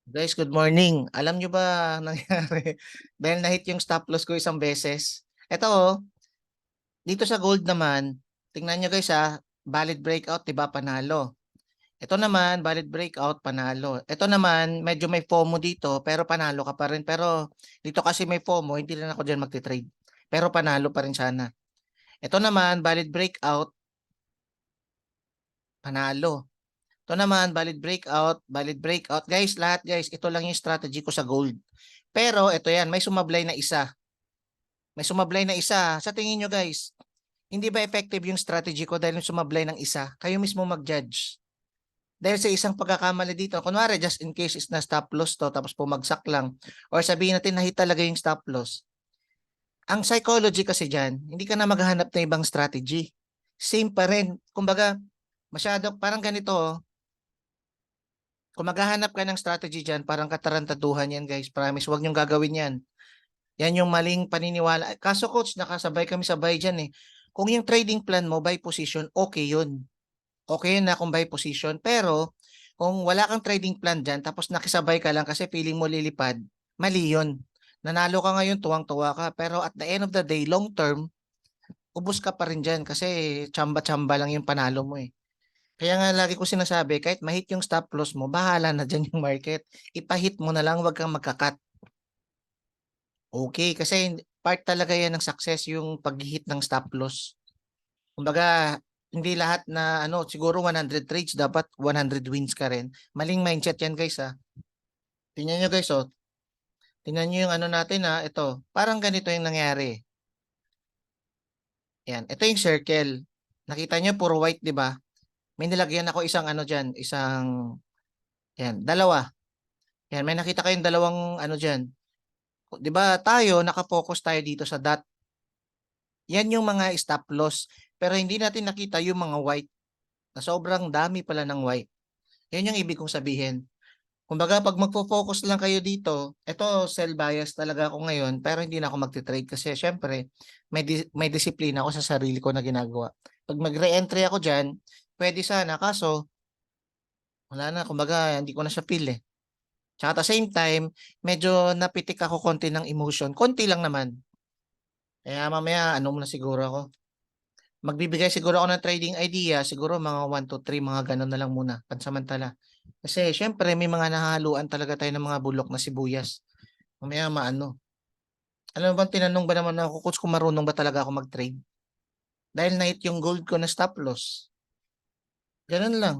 Guys, good morning. Alam nyo ba nangyari? Dahil na-hit yung stop loss ko isang beses. Ito dito sa gold naman, tingnan nyo guys valid breakout, 'di ba? Panalo. Ito naman, valid breakout, panalo. Ito naman, medyo may FOMO dito, pero panalo ka pa rin. Pero dito kasi may FOMO, hindi rin ako diyan magte-trade. Pero panalo pa rin sana. Ito naman, valid breakout, panalo. Ito naman, valid breakout. Guys, lahat guys, ito lang yung strategy ko sa gold. Pero ito yan, may sumablay na isa. May sumablay na isa. Sa tingin nyo guys, hindi ba effective yung strategy ko dahil yung sumablay ng isa? Kayo mismo mag-judge. Dahil sa isang pagkakamali dito, kunwari just in case is na stop loss to tapos pumagsak lang or sabihin natin na hit talaga yung stop loss. Ang psychology kasi dyan, hindi ka na maghahanap ng ibang strategy. Same pa rin. Kumbaga, masyado, parang ganito kung maghahanap ka ng strategy dyan, parang katarantaduhan yan guys. Promise, huwag niyong gagawin yan. Yan yung maling paniniwala. Kaso coach, nakasabay kami sabay dyan eh. Kung yung trading plan mo by position, okay yun. Okay yun na kung by position. Pero kung wala kang trading plan dyan, tapos nakisabay ka lang kasi feeling mo lilipad, mali yun. Nanalo ka ngayon, tuwang-tuwa ka. Pero at the end of the day, long term, ubos ka pa rin dyan kasi tsamba-tsamba lang yung panalo mo eh. Kaya nga lagi ko sinasabi, kahit mahit yung stop loss mo, bahala na dyan yung market. Ipahit mo na lang, wag kang magkakat. Okay, kasi part talaga yan ng success yung pag-hit ng stop loss. Kumbaga, hindi lahat na ano, siguro 100 trades dapat 100 wins ka rin. Maling mindset yan guys Tingnan nyo guys Tingnan nyo yung ano natin ito. Parang ganito yung nangyari. Yan, ito yung circle. Nakita nyo puro white, 'di ba? May nilagyan ako isang ano diyan, isang yan, dalawa. Yan, may nakita kayong dalawang ano diyan. 'Di ba tayo naka-focus tayo dito sa dot. Yan yung mga stop loss. Pero hindi natin nakita yung mga white na sobrang dami pala ng white. Yan yung ibig kong sabihin. Kumbaga, pag magfo-focus lang kayo dito, eto sell bias talaga ako ngayon, pero hindi na ako magte-trade kasi syempre, may disiplina ako sa sarili ko na ginagawa. Pag mag-re-entry ako dyan, pwede sana, kaso wala na, kumbaga, hindi ko na siya feel eh. Tsaka at the same time, medyo napitik ako konti ng emotion. Konti lang naman. Kaya mamaya, ano muna siguro ako. Magbibigay siguro ako ng trading idea, siguro mga 1 to 3, mga ganun na lang muna, pansamantala. Kasi syempre may mga nahahaluan talaga tayo ng mga bulok na sibuyas. Mamaya maano. Alam mo bang tinanong ba naman ako, coach, kung marunong ba talaga ako mag-trade? Dahil na-hit yung gold ko na stop loss. Ganun lang.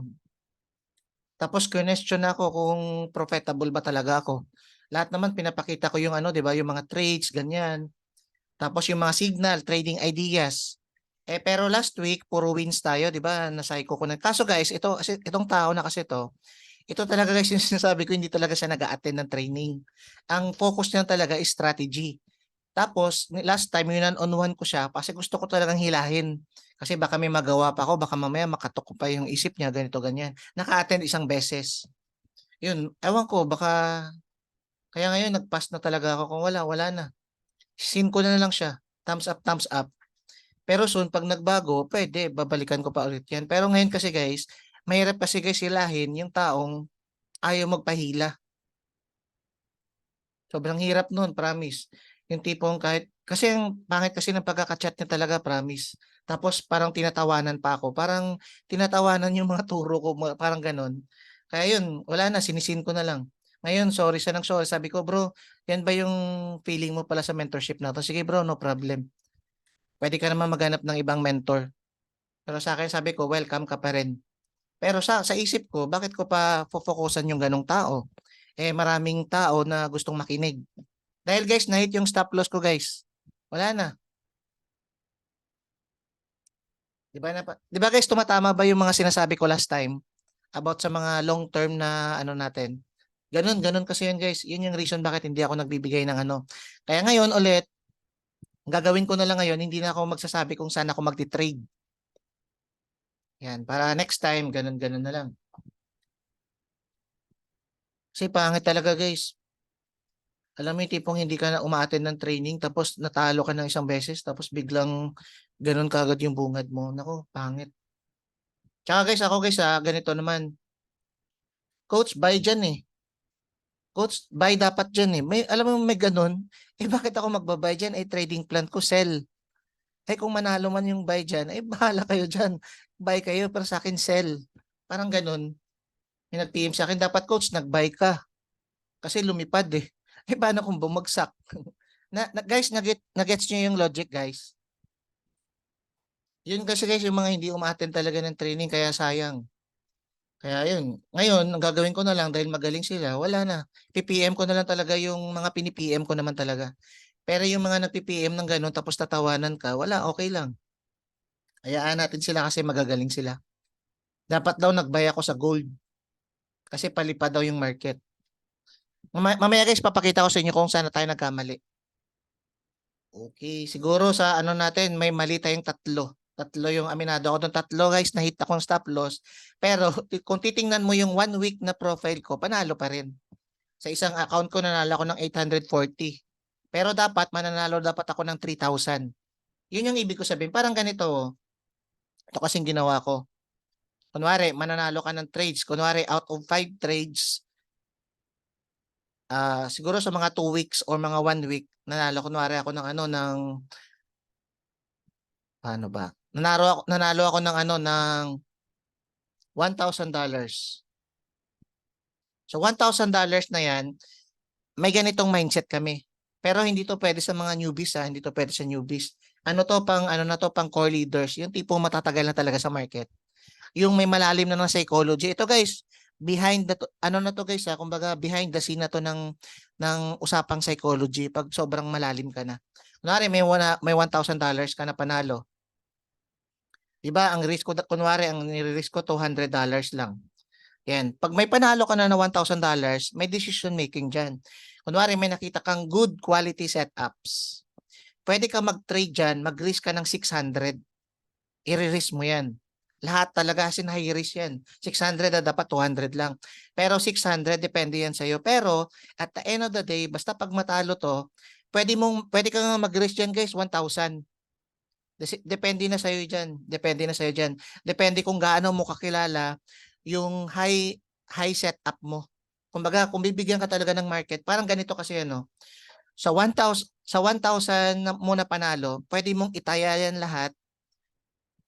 Tapos question ako kung profitable ba talaga ako. Lahat naman pinapakita ko yung ano, 'di ba, yung mga trades, ganyan. Tapos yung mga signal, trading ideas. Pero last week puro wins tayo, 'di ba? Na-psycho ko na. Kaso guys, ito kasi itong tao na kasi ito talaga guys yung sinasabi ko, hindi talaga siya nag-a-attend ng training. Ang focus niya talaga is strategy. Tapos, last time, yun-on-one ko siya kasi gusto ko talagang hilahin. Kasi baka may magawa pa ako, baka mamaya makatok ko pa yung isip niya, ganito, ganyan. Naka-attend isang beses. Yun, ewan ko, baka, kaya ngayon, nag-pass na talaga ako. Kung wala, wala na. Sin ko na lang siya. Thumbs up, thumbs up. Pero soon, pag nagbago, pwede, babalikan ko pa ulit yan. Pero ngayon kasi guys, mahirap kasi guys hilahin yung taong ayaw magpahila. Sobrang hirap nun, promise. Yung tipong kahit, kasi ang pangit kasi ng pagkakachat niya talaga, promise. Tapos parang tinatawanan pa ako. Parang tinatawanan yung mga turo ko, parang ganon. Kaya yun, wala na, sinisin ko na lang. Ngayon, sorry sa nang sorry. Sabi ko, bro, yan ba yung feeling mo pala sa mentorship na to? Sige bro, no problem. Pwede ka naman maghanap ng ibang mentor. Pero sa akin, sabi ko, welcome ka pa rin. Pero sa isip ko, bakit ko pa focusan yung ganong tao? Maraming tao na gustong makinig. Dahil guys, na-hit yung stop loss ko guys. Wala na. 'Di ba guys, tumatama ba yung mga sinasabi ko last time about sa mga long term na ano natin? Ganun, ganun kasi yun guys. Yun yung reason bakit hindi ako nagbibigay ng ano. Kaya ngayon ulit, gagawin ko na lang ngayon, hindi na ako magsasabi kung saan ako magti-trade. Yan, para next time, ganun, ganun na lang. Kasi pangit talaga guys. Alam mo yung tipong hindi ka na umaattend ng training tapos natalo ka ng isang beses tapos biglang ganun kagad yung bungad mo. Nako, pangit. Tsaka guys, ako guys ganito naman. Coach, buy dyan eh. Coach, buy dapat dyan eh. May, alam mo may ganun. Eh bakit ako magbabay dyan? Eh trading plan ko sell. Eh kung manalo man yung buy dyan, eh bahala kayo dyan. Buy kayo pero sa akin sell. Parang ganun. May nag-PM sa akin, dapat coach, nag-buy ka. Kasi lumipad eh. Eh paano kung bumagsak? Guys, nagets nyo yung logic guys. Yun kasi guys, yung mga hindi umattend talaga ng training kaya sayang. Kaya yun. Ngayon, ang gagawin ko na lang dahil magaling sila, wala na. PPM ko na lang talaga yung mga pini-PM ko naman talaga. Pero yung mga nag-PPM ng ganun tapos tatawanan ka, wala, okay lang. Hayaan natin sila kasi magagaling sila. Dapat daw nagbaya ako sa gold kasi palipad daw yung market. Mamaya guys, papakita ko sa inyo kung saan na tayo nagkamali. Okay, siguro sa ano natin, may mali tayong tatlo. Tatlo yung aminado ako ng tatlo guys, nahit akong stop loss. Pero kung titingnan mo yung 1 week na profile ko, panalo pa rin. Sa isang account ko nanalo ako ng 840. Pero dapat mananalo dapat ako ng 3,000. Yun yung ibig ko sabihin. Parang ganito, oh. Ito kasing ginawa ko. Kunwari, mananalo ka ng trades. Kunwari, out of 5 trades, siguro sa mga 2 weeks or mga 1 week, nanalo kunwari ako ng ano, ng, paano ba? Nanalo ako ng ano, ng $1,000. So, $1,000 na yan, may ganitong mindset kami. Pero hindi to pwede sa mga newbies ha, hindi to pwede sa newbies. Ano to pang ano na to pang core leaders, yung tipong matatagal na talaga sa market. Yung may malalim na ng psychology. Ito guys, behind the ano na to guys ha, kumbaga behind the scene na to ng usapang psychology pag sobrang malalim ka na. Kunwari may $1,000 ka na panalo. 'Di ba? Ang risk ko kunwari ang nire-risk ko $200 lang. Yan. Pag may panalo ka na ng $1,000, may decision making diyan. Kunwari may nakita kang good quality setups. Pwede ka mag-trade diyan, mag-risk ka ng 600. I-risk mo 'yan. Lahat talaga sin high risk 'yan. 600 na dapat 200 lang. Pero 600 depende 'yan sa iyo. Pero at the end of the day, basta pag matalo to, pwede ka nga mag-risk diyan, guys, 1,000. Depende na sa iyo diyan. Depende na sa iyo diyan. Depende kung gaano mo kakilala yung high setup mo. Kumbaga, kung bibigyan ka talaga ng market, parang ganito kasi ano, sa 1,000 na mo na panalo, pwede mong itaya yan lahat.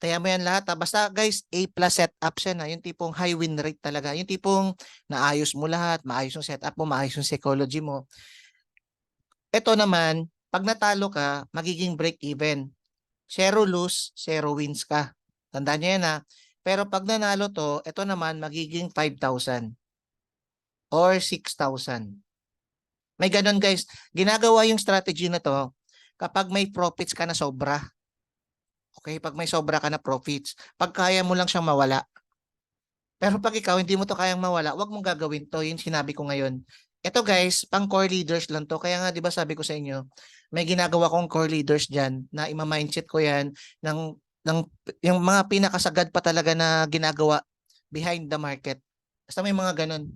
Taya mo yan lahat. Basta guys, A plus setup siya na. Yung tipong high win rate talaga. Yung tipong naayos mo lahat, maayos yung setup mo, maayos yung psychology mo. Ito naman, pag natalo ka, magiging break even. Zero lose, zero wins ka. Tandaan niyo yan ha. Pero pag nanalo to, ito naman magiging 5,000 or 6,000. May ganun guys. Ginagawa yung strategy na to kapag may profits ka na sobra. Okay, pag may sobra ka na profits. Pag kaya mo lang siyang mawala. Pero pag ikaw hindi mo to kayang mawala, wag mong gagawin to. Yung sinabi ko ngayon. Ito guys, pang core leaders lang to. Kaya nga 'di ba sabi ko sa inyo, may ginagawa kong core leaders diyan na ima-mindset ko 'yan ng ng yung mga pinakasagad pa talaga na ginagawa behind the market. Basta may mga ganun.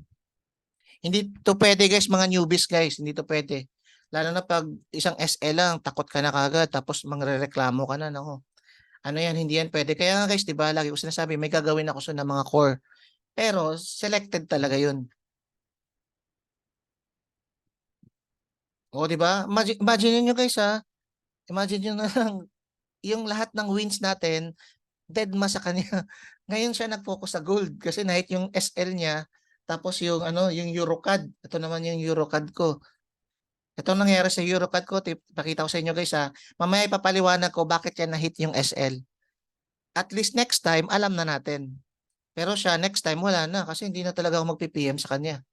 Hindi to pwede guys, mga newbies guys, hindi to pwede. Lalo na pag isang SL lang, takot ka na kagad tapos mangrereklamo ka na, nako. Ano yan, hindi yan pwede. Kaya nga guys, 'di ba, lagi ko sinasabi, may gagawin ako sa mga core. Pero selected talaga 'yun. O 'di ba? Imagine niyo guys ha. Imagine niyo na lang yung lahat ng wins natin dead ma sa kanya. Ngayon siya nag-focus sa gold kasi nahit yung SL niya tapos yung ano, yung Eurocad. Ito naman yung Eurocad ko. Ito nangyari sa Eurocad ko, pakita ko sa inyo guys ha. Mamaya ipapaliwanag ko bakit yan na-hit yung SL. At least next time alam na natin. Pero siya next time wala na kasi hindi na talaga ako magpi-PM sa kanya.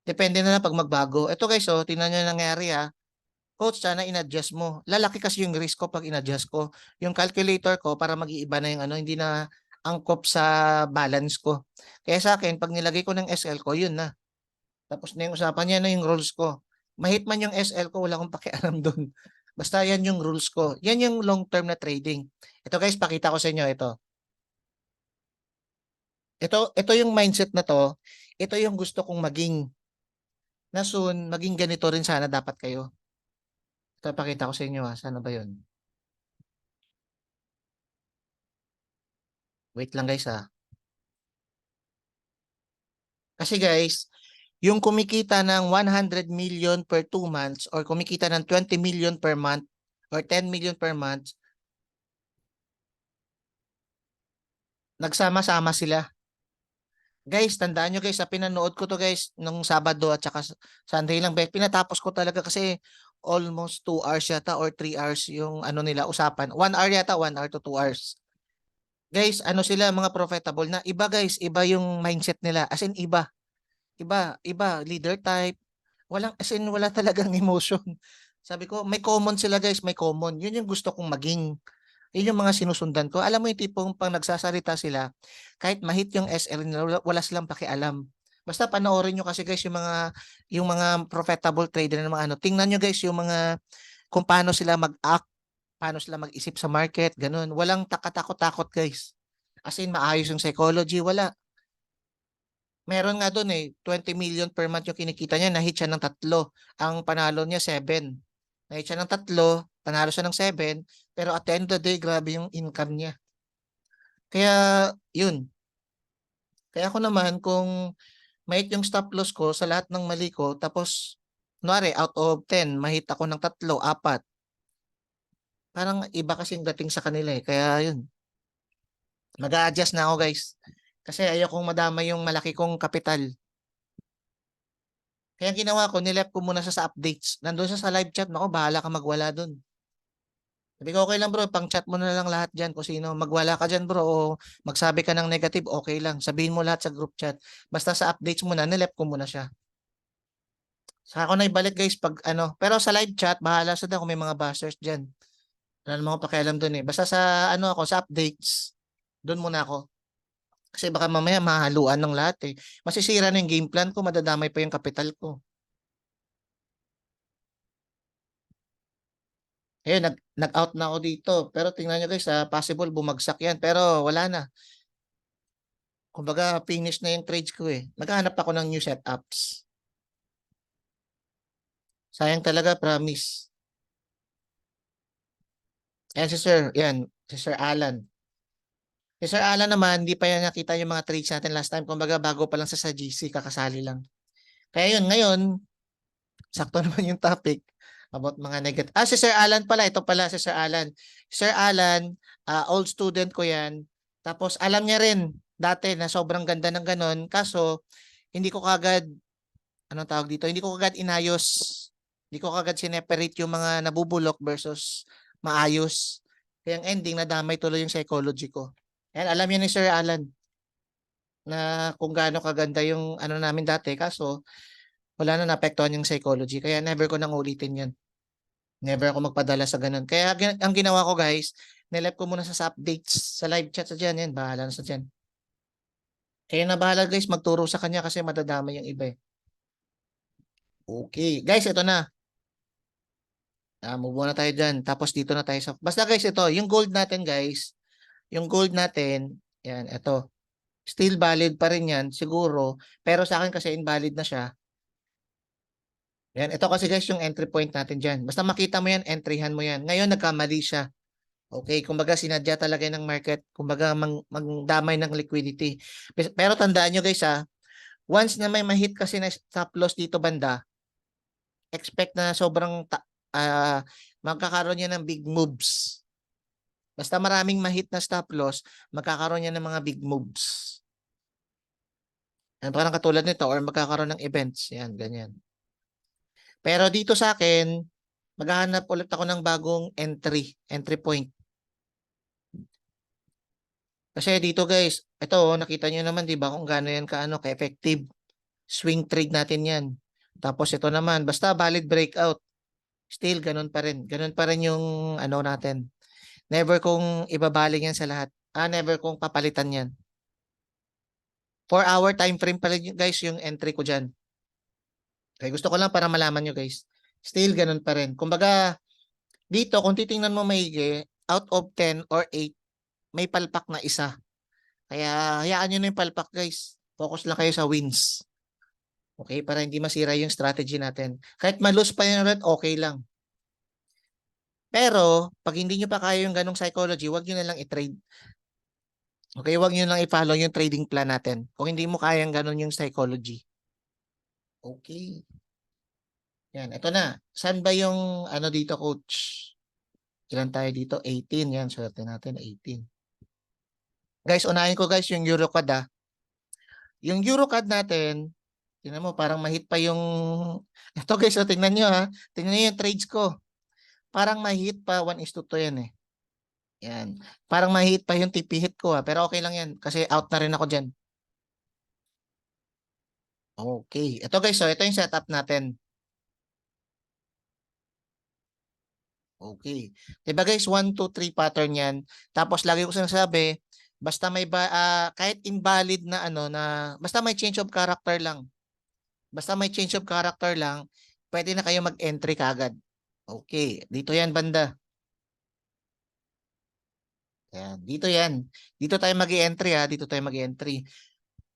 Depende na lang pag magbago. Ito guys, oh, tingnan niyo yung nangyari ha. Coach, sana in-adjust mo. Lalaki kasi yung risk ko pag in-adjust ko. Yung calculator ko para mag-iiba na yung ano, hindi na angkop sa balance ko. Kaya sa akin, pag nilagay ko ng SL ko, yun na. Tapos na yung usapan niya na yung rules ko. Mahit man yung SL ko, wala akong pakialam doon. Basta yan yung rules ko. Yan yung long-term na trading. Ito guys, pakita ko sa inyo ito. Ito yung mindset na to. Ito yung gusto kong maging na soon, maging ganito rin sana dapat kayo. Ito pakita ko sa inyo ha. Sana ba yun? Wait lang guys ha. Kasi guys, Yung kumikita ng 100 million per 2 months or kumikita ng 20 million per month or 10 million per month, nagsama-sama sila. Guys, tandaan nyo guys, sa pinanood ko to guys, nung Sabado at saka Sunday lang, pinatapos ko talaga kasi almost 2 hours yata or 3 hours yung ano nila usapan. 1 hour yata, 1 hour to 2 hours. Guys, ano sila mga profitable na. Iba guys, iba yung mindset nila. As in iba, iba, leader type. Walang, as in wala talagang emotion. Sabi ko, may common sila guys, may common. Yun yung gusto kong maging. Yun yung mga sinusundan ko. Alam mo yung tipong pang nagsasalita sila, kahit mahit yung SL nila, wala silang pakialam. Basta panoorin nyo kasi guys yung mga profitable trader ng mga ano. Tingnan nyo guys yung mga kung paano sila mag-act, paano sila mag-isip sa market, ganun. Walang takatakot-takot guys. As in maayos yung psychology, wala. Meron nga doon 20 million per month yung kinikita niya, nahit siya ng 3. Ang panalo niya 7. Nahit siya ng 3, panalo siya ng 7, pero at the end of the day, grabe yung income niya. Kaya, yun. Kaya ako naman, kung mahit yung stop loss ko sa lahat ng mali ko, tapos, kunwari, out of 10, mahit ako ng 3, 4, parang iba kasing dating sa kanila eh. Kaya yun, mag-a-adjust na ako guys. Kasi ayokong madama yung malaki kong kapital. Kaya ang ginawa ko, nilep ko muna sa updates. Nandun sa live chat, nako, bahala ka magwala dun. Sabi ko, okay lang bro, pang chat mo na lang lahat dyan kung sino. Magwala ka dyan bro o magsabi ka ng negative, okay lang. Sabihin mo lahat sa group chat. Basta sa updates muna, nilep ko muna siya. Saka ako na ibalik guys pag ano. Pero sa live chat, bahala sa kung may mga bashers dyan. Wala naman ako pakialam dun eh. Basta sa ano ako, sa updates, dun muna ako. Kasi baka mamaya mahaluan ng lahat eh. Masisira na yung game plan ko, madadamay pa yung kapital ko. Ayun, nag-out na ako dito. Pero tingnan nyo guys, possible bumagsak yan. Pero wala na. Kumbaga, finish na yung trades ko eh. Maghahanap ako ng new setups. Sayang talaga, promise. Ayan si Sir, yan, si Sir Alan. Si Sir Alan naman, hindi pa yan nakita yung mga trades natin last time. Kumbaga, bago pa lang sa GC, kakasali lang. Kaya yun, ngayon, sakto naman yung topic about mga negative. Si Sir Alan pala. Ito pala si Sir Alan. Sir Alan, old student ko yan. Tapos alam niya rin dati na sobrang ganda ng ganon. Kaso, hindi ko kagad, anong tawag dito? Hindi ko kagad inayos. Hindi ko kagad sineperate yung mga nabubulok versus maayos. Kaya ang ending, nadamay tuloy yung psychology ko. Ayan, alam niya ni Sir Alan na kung gaano kaganda yung ano namin dati. Kaso, wala na naapektuhan yung psychology. Kaya never ko nang ulitin yan. Never ako magpadala sa ganun. Kaya ang ginawa ko guys, nilive ko muna sa updates, sa live chat sa dyan. Yan, bahala na sa dyan. Kaya na bahala guys, magturo sa kanya kasi madadama yung iba eh. Okay. Guys, ito na. Move muna tayo dyan. Tapos dito na tayo sa... Basta guys, ito. Yung gold natin guys. Yung gold natin. Yan, ito. Still valid pa rin yan, siguro. Pero sa akin kasi invalid na siya. Yan, ito kasi guys yung entry point natin dyan. Basta makita mo yan, entryhan mo yan. Ngayon nagkamali siya. Okay, kumbaga sinadya talaga ng market, kumbaga magdamay ng liquidity. Pero tandaan nyo guys once na may mahit kasi na stop loss dito banda, expect na sobrang magkakaroon yan ng big moves. Basta maraming mahit na stop loss, magkakaroon yan ng mga big moves. Yan, parang katulad nito or magkakaroon ng events. Yan, ganyan. Pero dito sa akin, maghahanap ulit ako ng bagong entry point. Kasi dito guys, ito nakita nyo naman 'di ba kung gaano yan kaano ka-effective. Swing trade natin 'yan. Tapos ito naman, basta valid breakout. Still ganun pa rin. Ganun pa rin yung ano natin. Never kong ibabaling yan sa lahat. Never kong papalitan yan. 4-hour time frame pa rin guys yung entry ko diyan. Okay, gusto ko lang para malaman nyo guys. Still ganun pa rin. Kumbaga dito kung titingnan mo maigi, out of 10 or 8, may palpak na isa. Kaya hayaan nyo na yung palpak guys. Focus lang kayo sa wins. Okay, para hindi masira yung strategy natin. Kahit malose pa yung red, okay lang. Pero, pag hindi nyo pa kaya yung ganong psychology, wag nyo na lang i-trade. Okay, wag nyo lang i-follow yung trading plan natin. Kung hindi mo kaya yung ganon yung psychology. Okay. Yan, ito na. Saan ba yung ano dito, coach? Ilan tayo dito? 18. Yan, swerte natin, 18. Guys, unahin ko guys yung EuroCAD ah. Yung EuroCAD natin, tingnan mo, parang mahit pa yung... Ito guys, oh, tingnan nyo ha. Tingnan nyo yung trades ko. Parang mahit pa 1:2 yan eh. Yan. Parang mahit pa yung TP hit ko ha. Pero okay lang yan kasi out na rin ako dyan. Okay. Ito guys, so ito yung setup natin. Okay. Diba guys, 1, 2, 3 pattern yan. Tapos lagi ko sinasabi, basta may kahit invalid na ano na basta may change of character lang. Basta may change of character lang, pwede na kayo mag-entry kagad. Okay, dito yan banda. Yan, dito yan. Dito tayo mag-entry ha, dito tayo mag-entry.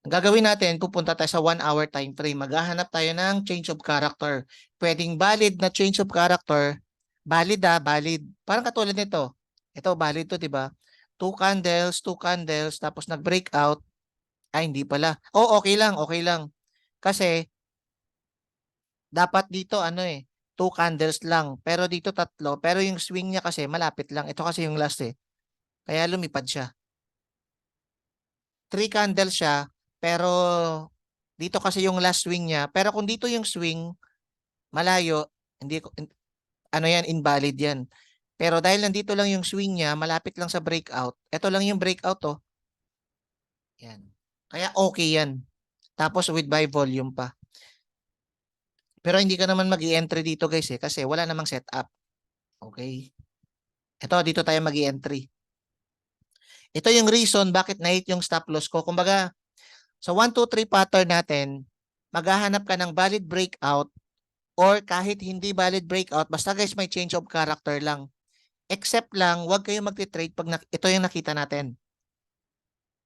Ang gagawin natin, pupunta tayo sa 1 hour time frame. Maghahanap tayo ng change of character. Pwedeng valid na change of character. Valid valid. Parang katulad nito. Ito, valid to, di ba? Two candles, tapos nag-breakout. Ay, hindi pala. Oh, okay lang, okay lang. Kasi, dapat dito, ano eh, 2 candles lang. Pero dito tatlo. Pero yung swing niya kasi, malapit lang. Ito kasi yung last eh. Kaya lumipad siya. 3 candles siya, pero dito kasi yung last swing niya. Pero kung dito yung swing, malayo, hindi ko, ano yan, invalid yan. Pero dahil nandito lang yung swing niya, malapit lang sa breakout, ito lang yung breakout oh. Yan. Kaya okay yan. Tapos with buy volume pa. Pero hindi ka naman mag-i-entry dito guys eh, kasi wala namang setup. Okay. Ito, dito tayo mag-i-entry. Ito yung reason bakit na-hit yung stop loss ko. Kumbaga, sa 1, 2, 3 pattern natin, maghahanap ka ng valid breakout or kahit hindi valid breakout, basta guys may change of character lang. Except lang, huwag kayong magti-trade pag ito yung nakita natin.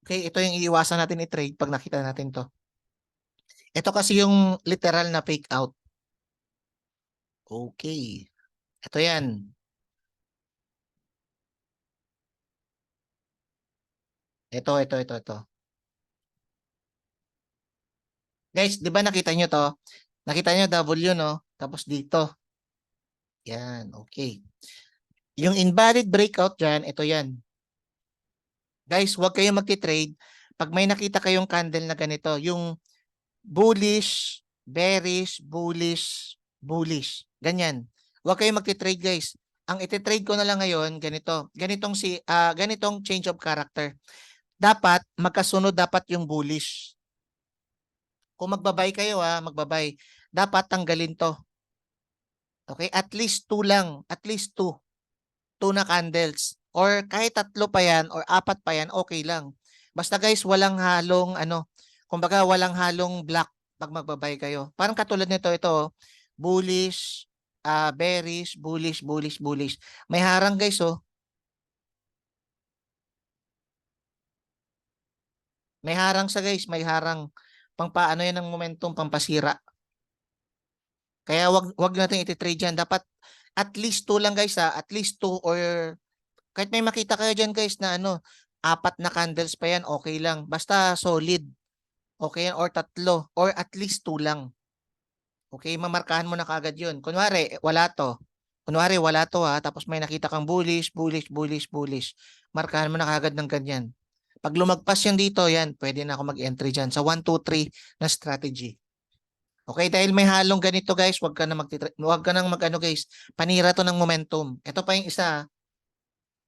Okay, ito yung iiwasan natin i-trade pag nakita natin to. Ito kasi yung literal na fake out. Okay. Ito yan. Ito. Guys, di ba nakita nyo to? Nakita nyo W, no? Tapos dito. Yan, okay. Yung invalid breakout dyan, ito yan. Guys, huwag kayong magti-trade pag may nakita kayong candle na ganito. Yung bullish, bearish, bullish, bullish. Ganyan. Huwag kayong magti-trade guys. Ang iti-trade ko na lang ngayon, ganito. Ganitong change of character. Dapat, magkasunod dapat yung bullish. Kung magbabay kayo magbabay. Dapat tanggalin to. Okay? At least 2 lang. At least 2. 2 na candles. Or kahit 3 pa yan or 4 pa yan, okay lang. Basta guys, walang halong kumbaga walang halong black pag magbabay kayo. Parang katulad nito, ito, bullish, bearish, bullish, bullish, bullish. May harang guys, oh. May harang sa guys, may harang. Pang paano yan ng momentum, pampasira. Kaya wag natin iti-trade yan. Dapat at least 2 lang guys at least 2 or kahit may makita kayo dyan guys na 4 na candles pa yan, okay lang. Basta solid. Okay yan or 3 or at least 2 lang. Okay, mamarkahan mo na kagad yun. Kunwari, wala to. Kunwari, wala to tapos may nakita kang bullish, bullish, bullish, bullish. Markahan mo na kagad ng ganyan. Pag lumagpas yan dito, yan, pwede na ako mag-entry dyan sa 1, 2, 3 na strategy. Okay, dahil may halong ganito guys, wag ka nang guys. Panira to ng momentum. Ito pa yung isa.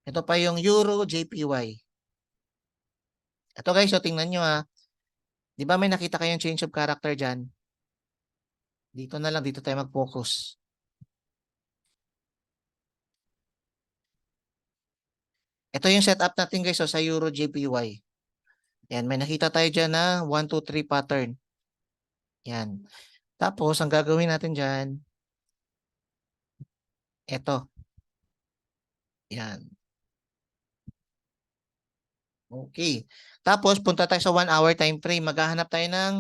Ito pa yung Euro JPY. Ito guys, so tingnan nyo 'Di ba may nakita kayong change of character dyan? Dito na lang, dito tayo mag-focus. Ito yung setup natin guys sa Euro JPY. Yan, may nakita tayo dyan na 1, 2, 3 pattern. Yan. Tapos, ang gagawin natin dyan, ito. Yan. Okay. Tapos, punta tayo sa 1 hour time frame. Maghahanap tayo ng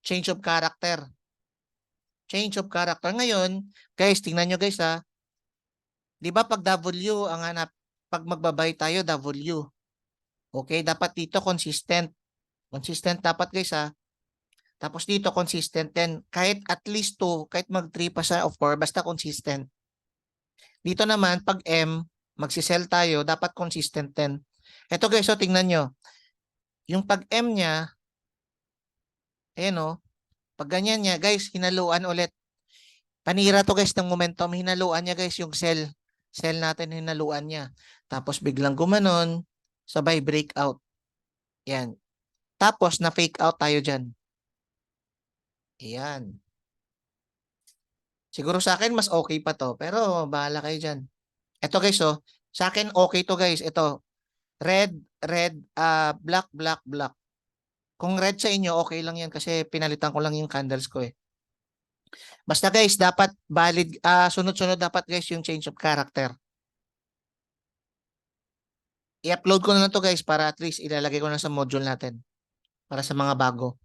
change of character. Change of character. Ngayon, guys, tingnan nyo guys 'Di ba pag W ang hanap, pag magbabay tayo W. Okay, dapat dito consistent. Consistent dapat guys Tapos dito, consistent din. Kahit at least 2, kahit mag 3 pa siya of 4, basta consistent. Dito naman, pag M, magsisell tayo, dapat consistent din. Ito guys, so tingnan nyo. Yung pag M niya, ayan o, pag ganyan niya, guys, hinaluan ulit. Panira to guys ng momentum. Hinaluan niya guys yung sell. Sell natin hinaluan niya. Tapos biglang gumanon, sabay breakout. Yan. Tapos na fake out tayo dyan. Ayan. Siguro sa akin mas okay pa to. Pero bahala kayo dyan. Ito guys oh. Sa akin okay to guys. Ito. Red, red, black, black, black. Kung red sa inyo, okay lang yan kasi pinalitan ko lang yung candles ko eh. Basta guys, dapat valid, sunod-sunod dapat guys yung change of character. I-upload ko na lang to guys para at least ilalagay ko na sa module natin para sa mga bago.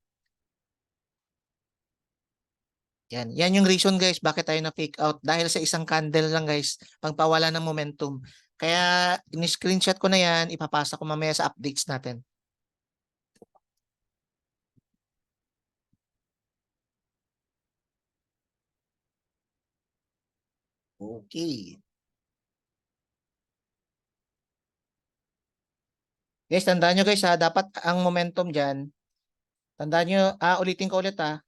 Yan. Yan yung reason guys bakit tayo na fake out dahil sa isang candle lang guys pagpawala ng momentum. Kaya in-screenshot ko na yan, ipapasa ko mamaya sa updates natin. Okay. Guys, tandaan nyo guys ha, dapat ang momentum dyan, tandaan nyo, ulitin ko ulit ha,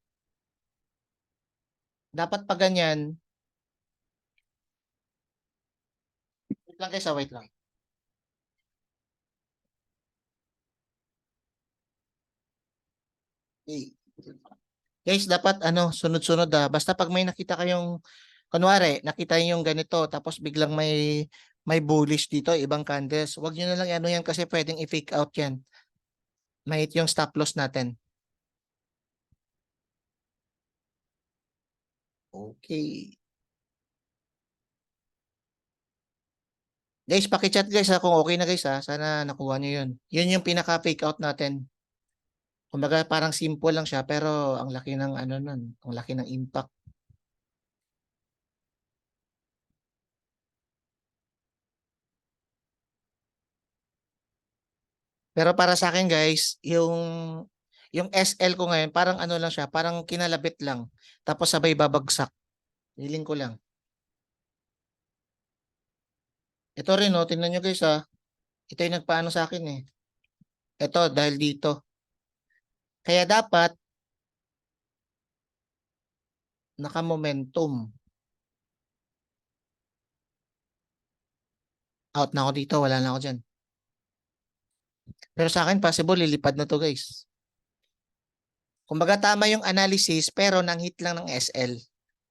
dapat pag ganyan, wait lang guys ha, wait lang. Okay. Guys, dapat ano, sunod-sunod basta pag may nakita kayong, kunwari, nakita niyo yung ganito, tapos biglang may bullish dito, ibang candles, wag nyo na lang ano yan kasi pwedeng i-fake out yan. Mahit yung stop loss natin. Okay. Guys, paki-chat guys ha kung okay na guys ha. Sana nakuha niyo yun. Yun yung pinaka-fake out natin. Kumbaga parang simple lang siya pero ang laki ng ano nun, ang laki ng impact. Pero para sa akin guys, yung SL ko ngayon parang ano lang siya, parang kinalabit lang. Tapos sabay babagsak. Hiling ko lang. Ito rin oh, tingnan nyo guys ha. Ito yung nagpaano sa akin eh. Ito dahil dito. Kaya dapat naka-momentum. Out na ako dito, wala na ako dyan. Pero sa akin possible lilipad na to guys. Kumbaga tama yung analysis pero nang hit lang ng SL.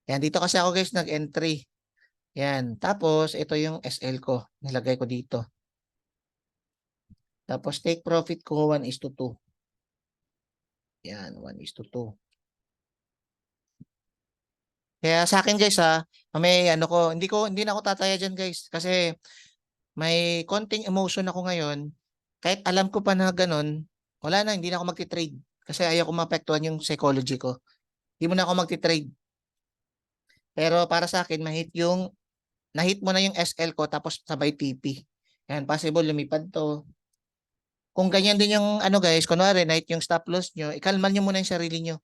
Yan, dito kasi ako guys nag-entry. Yan, tapos ito yung SL ko. Nilagay ko dito. Tapos take profit ko 1:2. Yan, 1:2. Kaya sa akin guys ha, may ano ko, hindi na ako tataya diyan guys kasi may konting emotion ako ngayon. Kahit alam ko pa na ganun, wala na, hindi na ako magti-trade kasi ayaw ko maapektuhan yung psychology ko. Hindi mo na ako magti-trade. Pero para sa akin, nahit mo na yung SL ko tapos sabay TP. Yan, possible lumipad to. Kung ganyan din yung ano guys, kunwari nahit yung stop loss nyo, ikalman nyo muna yung sarili nyo.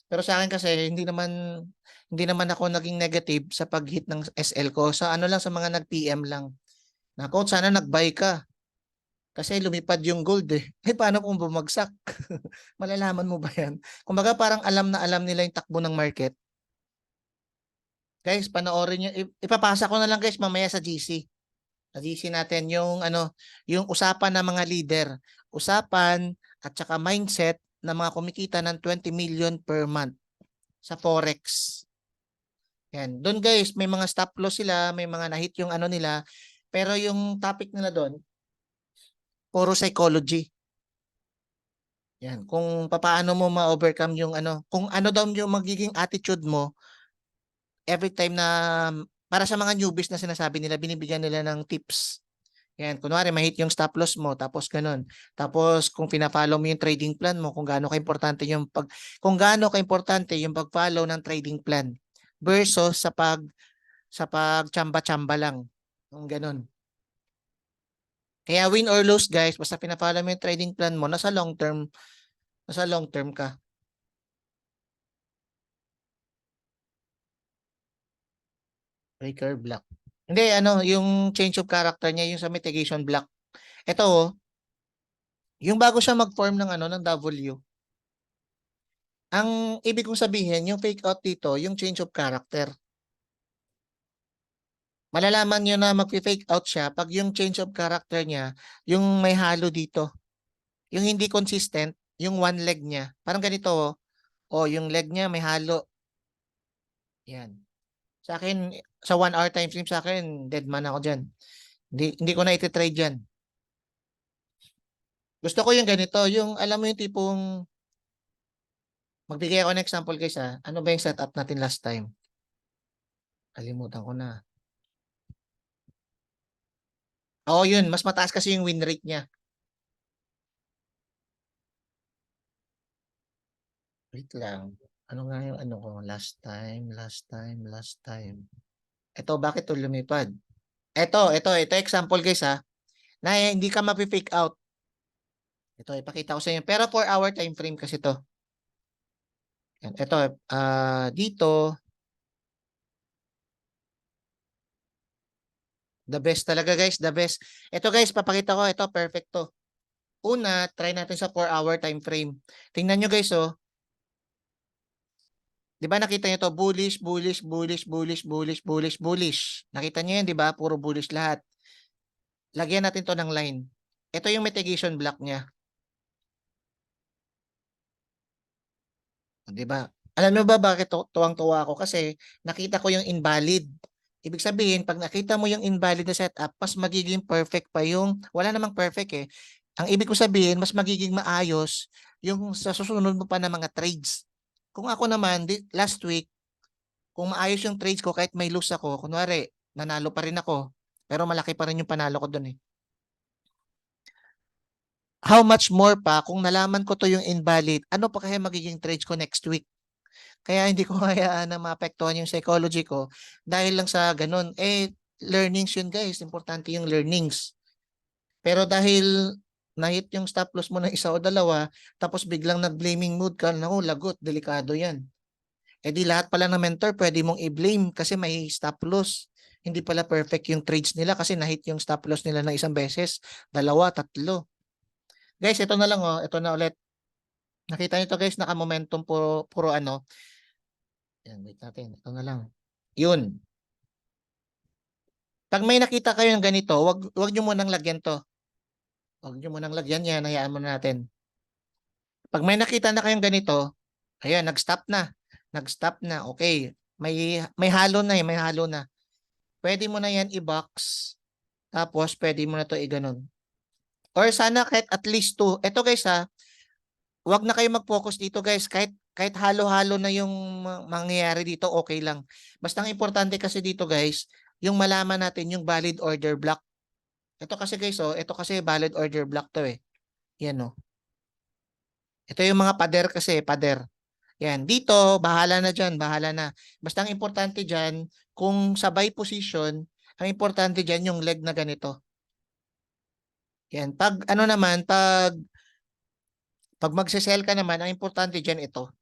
Pero sa akin kasi hindi naman ako naging negative sa pag-hit ng SL ko. Sa ano lang sa mga nag-PM lang. Na coach, sana nag-buy ka. Kasi lumipad yung gold eh. Eh paano kung bumagsak? Malalaman mo ba yan? Kumbaga parang alam na alam nila yung takbo ng market. Guys, panoorin nyo. Ipapasa ko na lang guys mamaya sa GC. Sa GC natin yung ano, yung usapan ng mga leader. Usapan at saka mindset ng mga kumikita ng 20 million per month sa Forex. Yan. Doon guys, may mga stop loss sila, may mga na-hit yung ano nila. Pero yung topic nila doon, puro psychology. Yan. Kung paano mo ma-overcome yung ano, kung ano daw yung magiging attitude mo every time na para sa mga newbies na sinasabi nila, binibigyan nila ng tips. Yan, kunwari mahit yung stop loss mo tapos ganun. Tapos kung pina-follow mo yung trading plan mo, kung gaano kaimportante yung pag-follow ng trading plan versus sa pag-chamba-chamba lang. Yung ganun. Kaya win or lose guys, basta pina-follow mo yung trading plan mo, nasa long term ka. Breaker block. Hindi, ano, yung change of character niya, yung sa mitigation block. Ito, oh, yung bago siya mag-form ng ano, ng W, ang ibig kong sabihin, yung fake out dito, yung change of character. Malalaman nyo na mag-fake out siya pag yung change of character niya, yung may halo dito. Yung hindi consistent, yung one leg niya. Parang ganito, oh. Oh, yung leg niya may halo. Yan. Sa akin, sa 1 hour time frame sa akin, dead man ako dyan. Hindi ko na iti-trade yan. Gusto ko yung ganito, yung alam mo yung tipong, magbigay ako ng example guys ha. Ano ba yung setup natin last time? Kalimutan ko na. Oo yun, mas mataas kasi yung win rate niya. Wait lang. Ano nga yung ano ko? Last time. Ito, bakit to lumipad? Ito example guys ha. Na hindi ka mapi-fake out. Ito, ipakita ko sa inyo. Pero 4 hour time frame kasi to. Yan. Ito, dito, the best talaga guys, the best. Ito guys, papakita ko, ito, perfecto. Una, try natin sa 4 hour time frame. Tingnan nyo guys, oh. Di ba nakita nyo to? Bullish, bullish, bullish, bullish, bullish, bullish, bullish. Nakita nyo yan, di ba? Puro bullish lahat. Lagyan natin to ng line. Ito yung mitigation block niya. 'Di ba? Alam mo ba bakit tuwang-tuwa ako? Kasi nakita ko yung invalid. Ibig sabihin, pag nakita mo yung invalid na setup, mas magiging perfect pa yung, wala namang perfect eh. Ang ibig ko sabihin, mas magiging maayos yung sa susunod mo pa ng mga trades. Kung ako naman, last week, kung maayos yung trades ko, kahit may lose ako, kunwari, nanalo pa rin ako, pero malaki pa rin yung panalo ko doon eh. How much more pa kung nalaman ko to yung invalid, ano pa kaya magiging trades ko next week? Kaya hindi ko hayaan na maapektuhan yung psychology ko dahil lang sa ganun. Learnings yun guys. Importante yung learnings. Pero dahil na-hit yung stop loss mo ng isa o dalawa, tapos biglang nag-blaming mood ka, naku, lagot, delikado yan. Di lahat pala ng mentor pwede mong i-blame kasi may stop loss. Hindi pala perfect yung trades nila kasi na-hit yung stop loss nila ng isang beses, dalawa, tatlo. Guys, ito na lang oh, ito na ulit. Nakita niyo to guys, naka-momentum puro ano. Yan, wait natin. Ito na lang. Yun. Pag may nakita kayo ng ganito, wag niyo munang lagyan to. Wag niyo munang lagyan yan, hayaan muna natin. Pag may nakita na kayong ganito, ayan, nag-stop na. Nag-stop na. Okay. May halo na may halo na. Pwede mo na yan i-box. Tapos pwede mo na to i-ganon. Or sana kahit at least two. Ito guys ha, wag na kayo mag-focus dito guys. Kahit halo-halo na yung mangyayari dito, okay lang. Basta ang importante kasi dito guys, yung malaman natin yung valid order block. Ito kasi guys, oh, ito kasi valid order block to eh. Yan oh. Ito yung mga pader kasi, pader. Yan, dito, bahala na dyan, bahala na. Basta ang importante dyan, kung sabay position, ang importante dyan yung leg na ganito. Yan, pag ano naman, pag magse-sell ka naman, ang importante dyan ito.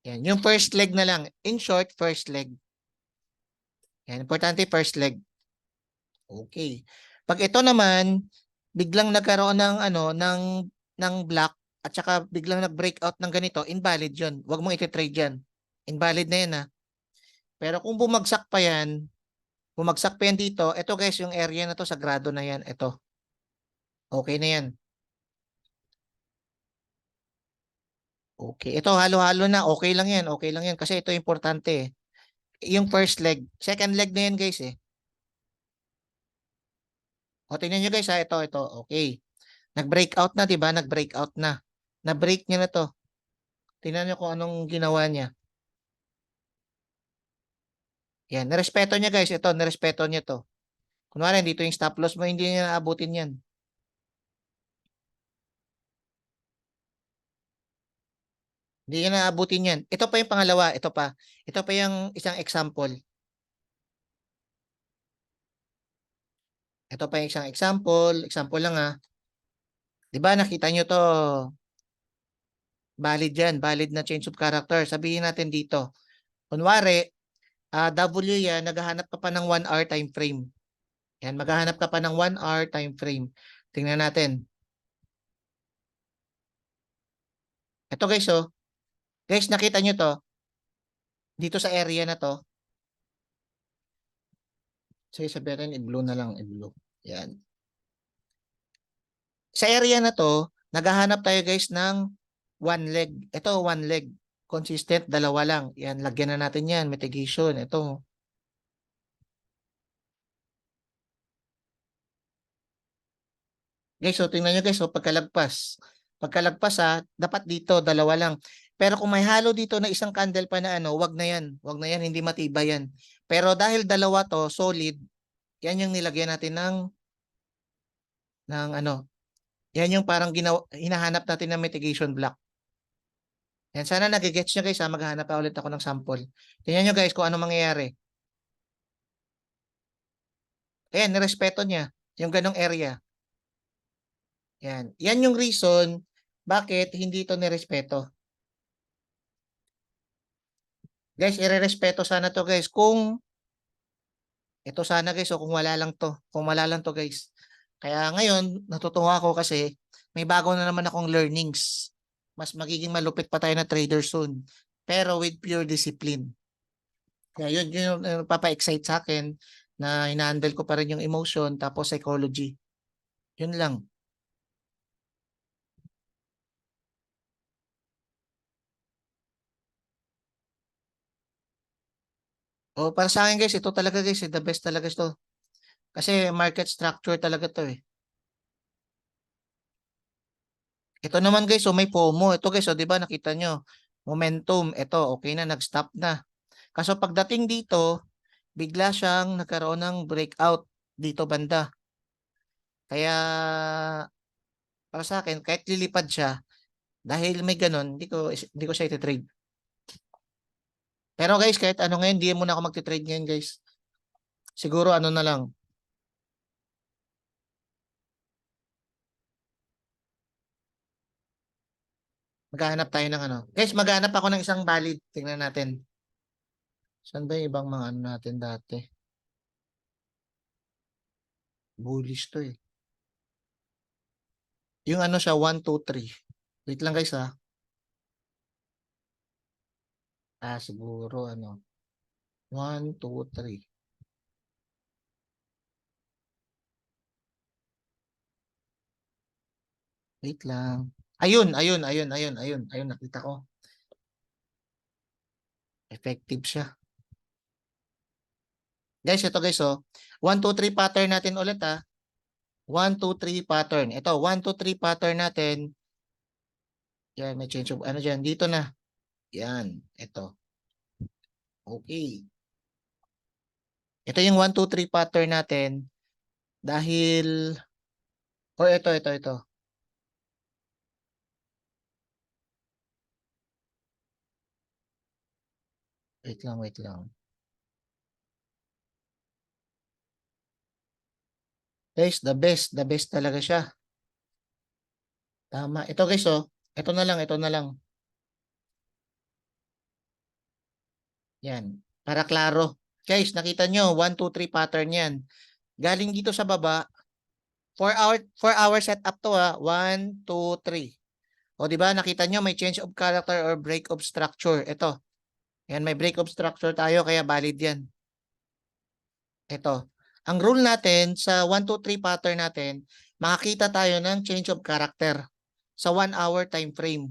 Yan, yung first leg na lang. In short, first leg. Yan, importante first leg. Okay. Pag ito naman, biglang nagkaroon ng ano, ng black at saka biglang nag-breakout ng ganito, invalid 'yon. Huwag mong i-trade 'yan. Invalid na 'yan ha. Pero kung bumagsak pa yan dito, ito guys, yung area na to sagrado na 'yan. Ito. Okay na 'yan. Okay. Ito halo-halo na, okay lang 'yan. Okay lang 'yan kasi ito importante eh. Yung first leg, second leg na 'yan guys eh. O tingnan niyo guys ha, ito. Okay. Nag-breakout na, 'di ba? Nag-breakout na. Na-break niya na 'to. Tingnan niyo kung anong ginawa niya. Yan, nirespeto niya guys. Ito, nirespeto niya to. Kunwari, dito yung stop loss mo, hindi niya naabutin yan. Hindi niya naabutin yan. Ito pa yung pangalawa. Ito pa. Ito pa yung isang example. Ito pa yung isang example. Example lang ah. Di ba nakita niyo to? Valid yan. Valid na change of character. Sabihin natin dito. Kunwari, W yan, naghahanap ka pa ng 1 hour time frame. Yan, maghahanap ka pa ng 1 hour time frame. Tingnan natin. Ito guys, oh. Guys, nakita nyo to? Dito sa area na to. Sige, sabihin natin, i-blue na lang, i-blue. Yan. Sa area na to, naghahanap tayo guys ng one leg. Ito, one leg. Consistent, dalawa lang. Yan, lagyan na natin yan. Mitigation. Ito. Guys, so tingnan nyo guys, so pagkalagpas. Pagkalagpas dapat dito, dalawa lang. Pero kung may halo dito na isang candle pa na ano, wag na yan. Wag na yan, hindi matibay yan. Pero dahil dalawa to, solid, yan yung nilagyan natin ng ano. Yan yung parang hinahanap natin ng mitigation block. Yan, sana nagigets nyo guys, maghahanap pa ulit ako ng sample. Tingnan nyo guys kung ano mangyayari. Ayan, nirespeto niya yung ganong area. Yan. Yan yung reason bakit hindi ito nirespeto. Guys, irerespeto sana to guys. Kung ito sana guys, o kung wala lang to. Kung wala lang to guys. Kaya ngayon, natutuwa ako kasi may bago na naman akong learnings. Mas magiging malupit pa tayo na trader soon. Pero with pure discipline. Kaya yun yung papa-excite sa akin na hina-handle ko pa rin yung emotion tapos psychology. Yun lang. O para sa akin guys, ito talaga guys, the best talaga ito. Kasi market structure talaga to eh. Ito naman guys, so may FOMO. Ito guys, so 'di ba nakita nyo? Momentum, ito okay na, nag-stop na. Kaso pagdating dito, bigla siyang nagkaroon ng breakout dito banda. Kaya para sa akin, kahit lilipad siya, dahil may ganun, hindi ko siya iti-trade. Pero guys, kahit ano ngayon, hindi muna ako magti-trade ngayon guys. Siguro ano na lang. Maghahanap tayo ng ano. Guys, maghahanap ako ng isang valid. Tingnan natin. Saan ba yung ibang mga ano natin dati? Bullish to eh. Yung ano siya, 1, 2, 3. Wait lang guys ha. Siguro ano. 1, 2, 3. Wait lang. Ayun, nakita ko. Effective siya. Guys, ito guys oh. 1, 2, 3 pattern natin ulit ha. 1, 2, 3 pattern. Ito, 1, 2, 3 pattern natin. Yan, may change of ano dyan. Dito na. Yan, ito. Okay. Ito yung 1, 2, 3 pattern natin. Dahil, ito. Wait lang. Guys, the best talaga siya. Tama. Ito guys oh. Ito na lang. Yan. Para klaro. Guys, nakita nyo, 1, 2, 3 pattern yan. Galing dito sa baba, 4 hour setup to ha. 1, 2, 3. O di ba nakita nyo may change of character or break of structure. Ito. Yan, may break of structure tayo kaya valid yan. Ito. Ang rule natin sa 1, 2, 3 pattern natin, makakita tayo ng change of character sa 1 hour time frame.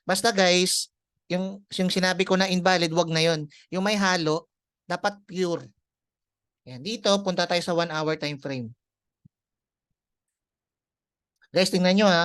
Basta guys, yung sinabi ko na invalid, wag na yon. Yung may halo, dapat pure. Yan, dito, punta tayo sa 1 hour time frame. Guys, tingnan nyo ha.